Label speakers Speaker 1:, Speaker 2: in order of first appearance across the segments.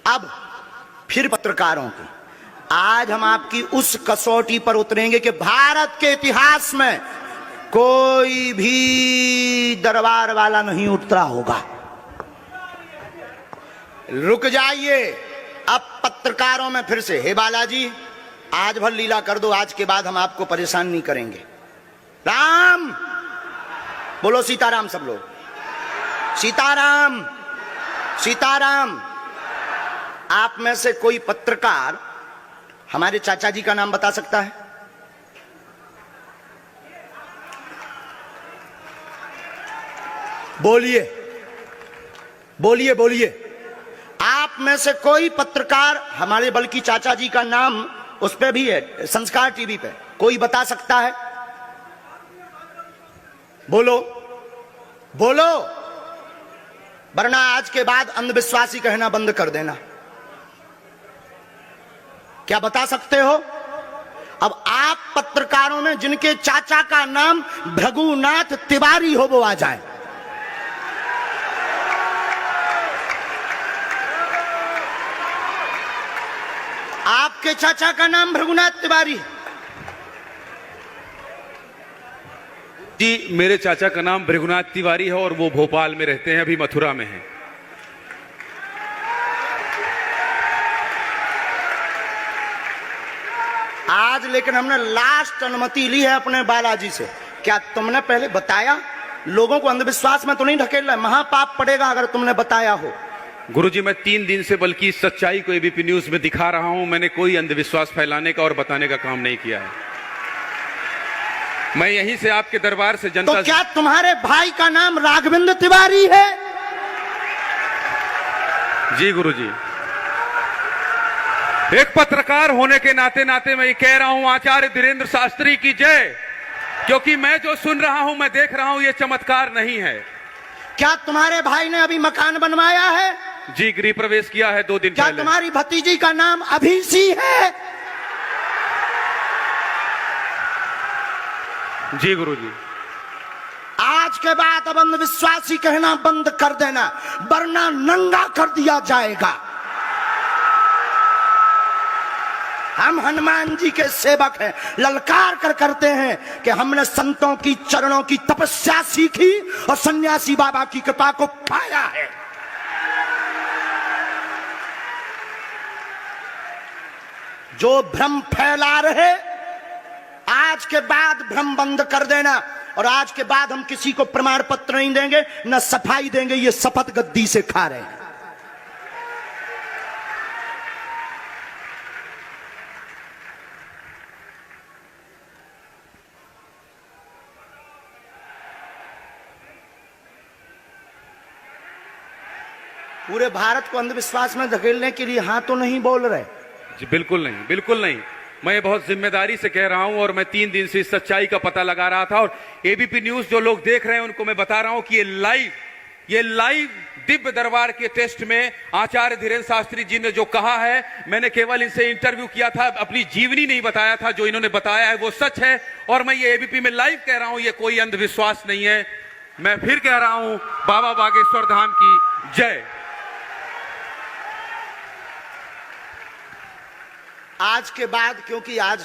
Speaker 1: अब फिर पत्रकारों की आज हम आपकी उस कसौटी पर उतरेंगे कि भारत के इतिहास में कोई भी दरबार वाला नहीं उतरा होगा। रुक जाइए, अब पत्रकारों में फिर से, हे बालाजी आज भर लीला कर दो, आज के बाद हम आपको परेशान नहीं करेंगे। राम बोलो, सीताराम सब लोग, सीताराम सीताराम। आप में से कोई पत्रकार हमारे चाचा जी का नाम बता सकता है? बोलिए बोलिए बोलिए। आप में से कोई पत्रकार हमारे बल्कि चाचा जी का नाम उस पे भी है, संस्कार टीवी पे, कोई बता सकता है? बोलो बोलो, वरना आज के बाद अंधविश्वासी कहना बंद कर देना। क्या बता सकते हो? अब आप पत्रकारों में जिनके चाचा का नाम भृगुनाथ तिवारी हो वो आ जाए। आपके चाचा का नाम भृगुनाथ तिवारी?
Speaker 2: जी, मेरे चाचा का नाम भृगुनाथ तिवारी है और वो भोपाल में रहते हैं, अभी मथुरा में हैं।
Speaker 1: आज लेकिन हमने लास्ट अनुमति ली है अपने बालाजी से। क्या तुमने पहले बताया? लोगों को अंधविश्वास में तो नहीं ढकेल रहा, महापाप पड़ेगा अगर तुमने बताया हो।
Speaker 2: गुरुजी, मैं 3 दिन से बल्कि सच्चाई को एबीपी न्यूज में दिखा रहा हूं। मैंने कोई अंधविश्वास फैलाने का और बताने का काम नहीं किया है। मैं यहीं से आपके दरबार से जनता
Speaker 1: तो क्या तुम्हारे भाई का नाम राघवेंद्र तिवारी है?
Speaker 2: जी गुरुजी, एक पत्रकार होने के नाते नाते मैं ये कह रहा हूं, आचार्य धीरेन्द्र शास्त्री की जय। क्योंकि मैं जो सुन रहा हूं, मैं देख रहा हूं, ये चमत्कार नहीं है।
Speaker 1: क्या तुम्हारे भाई ने अभी मकान बनवाया है?
Speaker 2: जी, गृह प्रवेश किया है 2 दिन
Speaker 1: क्या
Speaker 2: पहले।
Speaker 1: तुम्हारी भतीजी का नाम अभिषी है?
Speaker 2: जी गुरुजी।
Speaker 1: आज के बाद अब अंधविश्वासी कहना बंद कर देना, वरना नंगा कर दिया जाएगा। हम हनुमान जी के सेवक हैं, ललकार कर करते हैं कि हमने संतों की चरणों की तपस्या सीखी और सन्यासी बाबा की कृपा को पाया है। जो भ्रम फैला रहे, आज के बाद भ्रम बंद कर देना। और आज के बाद हम किसी को प्रमाण पत्र नहीं देंगे, न सफाई देंगे, ये शपथ गद्दी से खा रहे हैं। पूरे भारत को अंधविश्वास में धकेलने के लिए हाँ तो नहीं बोल रहे?
Speaker 2: जी बिल्कुल नहीं, बिल्कुल नहीं। मैं बहुत जिम्मेदारी से कह रहा हूं और मैं 3 दिन से इस सच्चाई का पता लगा रहा था। और एबीपी न्यूज जो लोग देख रहे हैं उनको मैं बता रहा हूं कि ये लाइव दिव्य दरबार के टेस्ट में आचार्य धीरेन्द्र शास्त्री जी ने जो कहा है, मैंने केवल इनसे इंटरव्यू किया था, अपनी जीवनी नहीं बताया था। जो इन्होंने बताया है वो सच है और मैं ये एबीपी में लाइव कह रहा हूं, ये कोई अंधविश्वास नहीं है। मैं फिर कह रहा हूं, बाबा बागेश्वर धाम की जय।
Speaker 1: आज के बाद, क्योंकि आज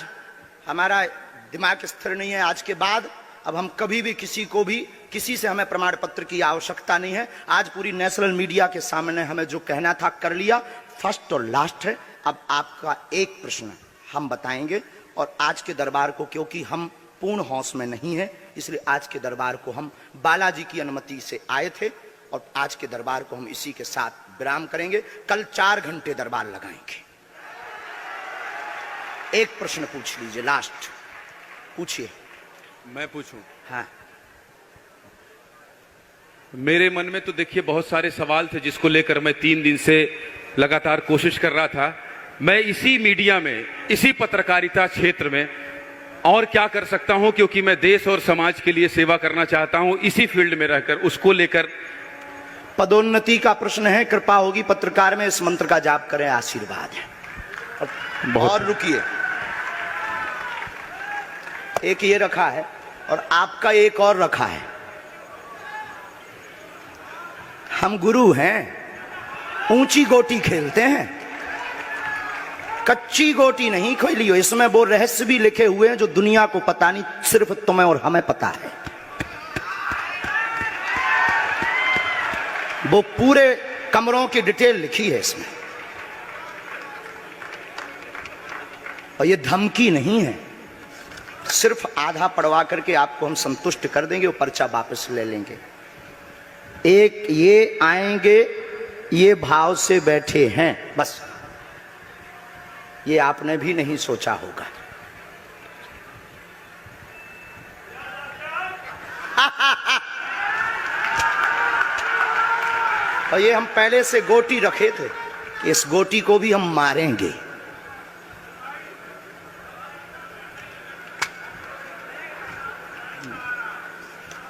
Speaker 1: हमारा दिमाग स्थिर नहीं है, आज के बाद अब हम कभी भी किसी से हमें प्रमाण पत्र की आवश्यकता नहीं है। आज पूरी नेशनल मीडिया के सामने हमें जो कहना था कर लिया, फर्स्ट और लास्ट है। अब आपका एक प्रश्न हम बताएंगे और आज के दरबार को, क्योंकि हम पूर्ण होश में नहीं है, इसलिए आज के दरबार को हम बालाजी की अनुमति से आए थे और आज के दरबार को हम इसी के साथ विराम करेंगे। कल 4 घंटे दरबार लगाएंगे। एक प्रश्न पूछ लीजिए, लास्ट पूछिए।
Speaker 2: मैं पूछूं?
Speaker 1: हाँ।
Speaker 2: मेरे मन में तो देखिए बहुत सारे सवाल थे जिसको लेकर मैं 3 दिन से लगातार कोशिश कर रहा था। मैं इसी मीडिया में, इसी पत्रकारिता क्षेत्र में और क्या कर सकता हूं, क्योंकि मैं देश और समाज के लिए सेवा करना चाहता हूं इसी फील्ड में रहकर। उसको लेकर
Speaker 1: पदोन्नति का प्रश्न है, कृपा होगी पत्रकार में, इस मंत्र का जाप करें, आशीर्वाद है। और रुकिए, एक ये रखा है और आपका एक और रखा है। हम गुरु हैं, ऊंची गोटी खेलते हैं, कच्ची गोटी नहीं खेली हो। इसमें वो रहस्य भी लिखे हुए हैं जो दुनिया को पता नहीं, सिर्फ तुम्हें और हमें पता है। वो पूरे कमरों की डिटेल लिखी है इसमें, और ये धमकी नहीं है। सिर्फ आधा पढ़वा करके आपको हम संतुष्ट कर देंगे, वो पर्चा वापस ले लेंगे। एक ये आएंगे, ये भाव से बैठे हैं, बस ये आपने भी नहीं सोचा होगा। और ये हम पहले से गोटी रखे थे, इस गोटी को भी हम मारेंगे।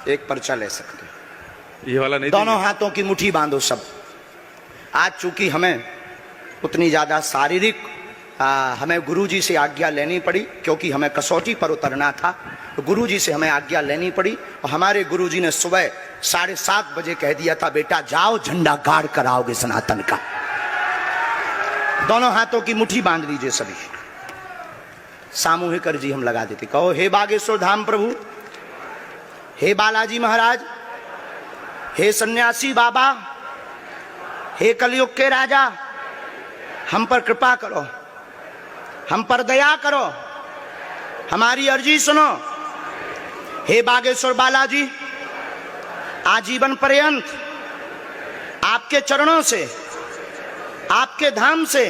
Speaker 1: एक पर्चा ले सकते हैं,
Speaker 2: ये वाला नहीं।
Speaker 1: दोनों हाथों की मुट्ठी बांधो सब। आज चूंकि हमें उतनी ज्यादा शारीरिक हमें गुरुजी से आज्ञा लेनी पड़ी, क्योंकि हमें कसौटी पर उतरना था, तो गुरुजी से हमें आज्ञा लेनी पड़ी। और हमारे गुरुजी ने सुबह 7:30 बजे कह दिया था, बेटा जाओ झंडा गाड़ कर आओगे सनातन का। दोनों हाथों की मुट्ठी बांध लीजिए सभी। सामूहिक अर्जी हम लगा देते। कहो, हे बागेश्वर धाम प्रभु, हे बालाजी महाराज, हे सन्यासी बाबा, हे कलयुग के राजा, हम पर कृपा करो, हम पर दया करो, हमारी अर्जी सुनो। हे बागेश्वर बालाजी, आजीवन पर्यंत आपके चरणों से, आपके धाम से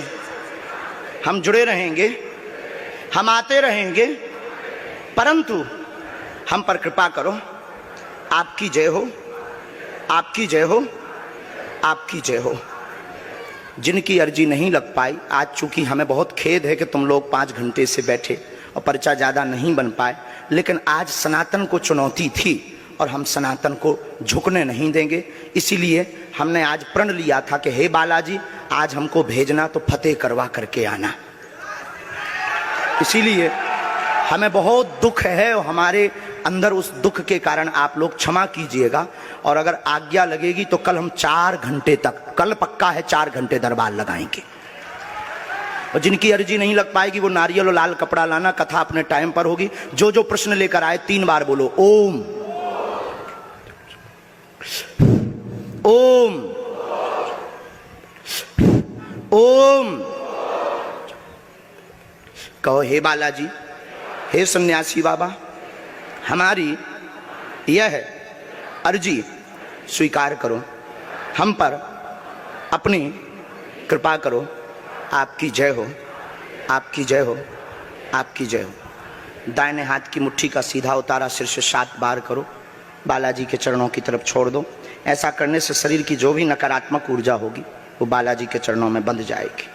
Speaker 1: हम जुड़े रहेंगे, हम आते रहेंगे, परंतु हम पर कृपा करो। आपकी जय हो, आपकी जय हो, आपकी जय हो। जिनकी अर्जी नहीं लग पाई, आज चूंकि हमें बहुत खेद है कि तुम लोग 5 घंटे से बैठे और पर्चा ज़्यादा नहीं बन पाए, लेकिन आज सनातन को चुनौती थी और हम सनातन को झुकने नहीं देंगे। इसीलिए हमने आज प्रण लिया था कि हे बालाजी, आज हमको भेजना तो फतेह करवा करके आना। इसीलिए हमें बहुत दुख है और हमारे अंदर उस दुख के कारण आप लोग क्षमा कीजिएगा। और अगर आज्ञा लगेगी तो कल हम 4 घंटे तक, कल पक्का है 4 घंटे दरबार लगाएंगे। और जिनकी अर्जी नहीं लग पाएगी वो नारियल और लाल कपड़ा लाना, कथा अपने टाइम पर होगी। जो जो प्रश्न लेकर आए 3 बार बोलो ओम ओम ओम। कहो, हे बालाजी, हे सन्यासी बाबा, हमारी यह अर्जी स्वीकार करो, हम पर अपनी कृपा करो। आपकी जय हो, आपकी जय हो, आपकी जय हो। दाहिने हाथ की मुट्ठी का सीधा उतारा सिर से 7 बार करो, बालाजी के चरणों की तरफ छोड़ दो। ऐसा करने से शरीर की जो भी नकारात्मक ऊर्जा होगी वो बालाजी के चरणों में बंध जाएगी।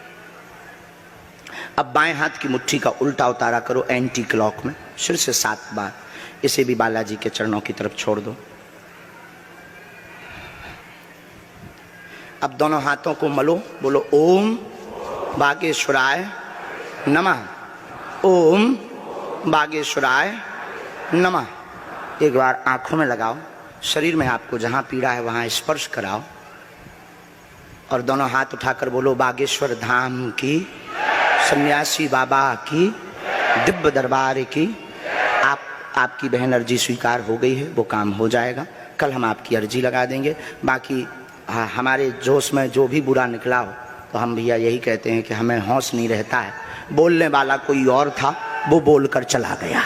Speaker 1: अब बाएं हाथ की मुट्ठी का उल्टा उतारा करो एंटी क्लॉक में, सिर से 7 बार। इसे भी बालाजी के चरणों की तरफ छोड़ दो। अब दोनों हाथों को मलो, बोलो ओम बागेश्वराय नमः, ओम बागेश्वराय नमः। एक बार आंखों में लगाओ, शरीर में आपको जहां पीड़ा है वहां स्पर्श कराओ और दोनों हाथ उठाकर बोलो बागेश्वर धाम की, सन्यासी बाबा की, दिव्य दरबार की। आपकी बहन अर्जी स्वीकार हो गई है, वो काम हो जाएगा। कल हम आपकी अर्जी लगा देंगे। बाकी हमारे जोश में जो भी बुरा निकला हो तो हम भैया यही कहते हैं कि हमें होश नहीं रहता है। बोलने वाला कोई और था, वो बोलकर चला गया।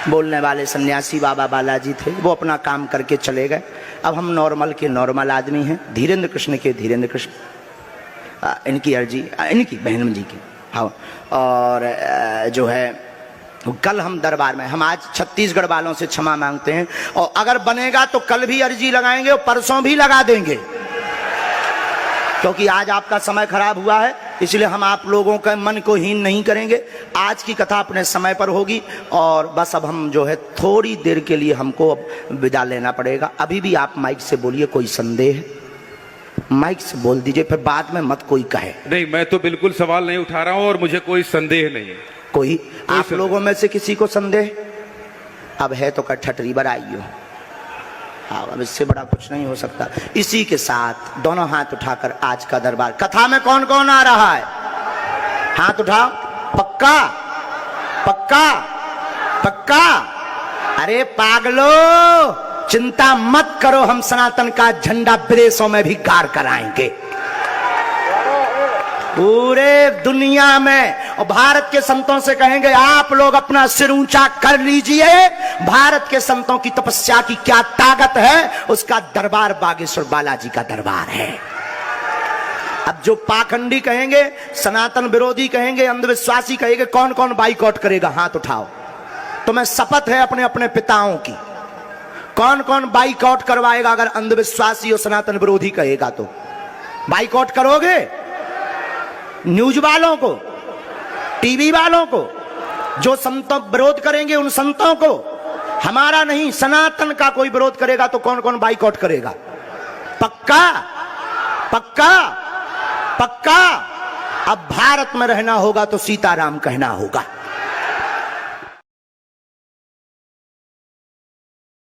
Speaker 1: बोलने वाले सन्यासी बाबा बालाजी थे, वो अपना काम करके चले गए। अब हम नॉर्मल के नॉर्मल आदमी हैं, धीरेन्द्र कृष्ण के धीरेन्द्र कृष्ण। इनकी अर्जी, इनकी बहन जी की, हाँ। और जो है कल हम दरबार में, हम आज छत्तीसगढ़ वालों से क्षमा मांगते हैं, और अगर बनेगा तो कल भी अर्जी लगाएंगे और परसों भी लगा देंगे, क्योंकि आज आपका समय खराब हुआ है। इसलिए हम आप लोगों के मन को हीन नहीं करेंगे। आज की कथा अपने समय पर होगी और बस अब हम जो है थोड़ी देर के लिए हमको अब विदा लेना पड़ेगा। अभी भी आप माइक से बोलिए, कोई संदेह है माइक से बोल दीजिए, फिर बाद में मत कोई कहे।
Speaker 2: नहीं, मैं तो बिल्कुल सवाल नहीं उठा रहा हूं और मुझे कोई संदेह नहीं है।
Speaker 1: कोई आप लोगों में से किसी को संदेह? अब है तो ठटरी बराइयो। हाँ, अब इससे बड़ा कुछ नहीं हो सकता। इसी के साथ दोनों हाथ उठाकर आज का दरबार, कथा में कौन कौन आ रहा है? हाथ उठाओ। पक्का पक्का पक्का? अरे पागलो, चिंता मत करो, हम सनातन का झंडा विदेशों में भी गाड़ कर आएंगे, पूरे दुनिया में। और भारत के संतों से कहेंगे आप लोग अपना सिर ऊंचा कर लीजिए, भारत के संतों की तपस्या की क्या ताकत है, उसका दरबार बागेश्वर बालाजी का दरबार है। अब जो पाखंडी कहेंगे, सनातन विरोधी कहेंगे, अंधविश्वासी कहेंगे, कौन कौन बाइकआउट करेगा? हाथ उठाओ। तुम्हें शपथ है अपने अपने पिताओं की, कौन कौन बाइकआउट करवाएगा? अगर अंधविश्वासी और सनातन विरोधी कहेगा तो बाइकआउट करोगे? न्यूज वालों को, टीवी वालों को, जो संतों विरोध करेंगे उन संतों को, हमारा नहीं सनातन का कोई विरोध करेगा तो कौन कौन बाइकआउट करेगा? पक्का पक्का पक्का? अब भारत में रहना होगा तो सीताराम कहना होगा।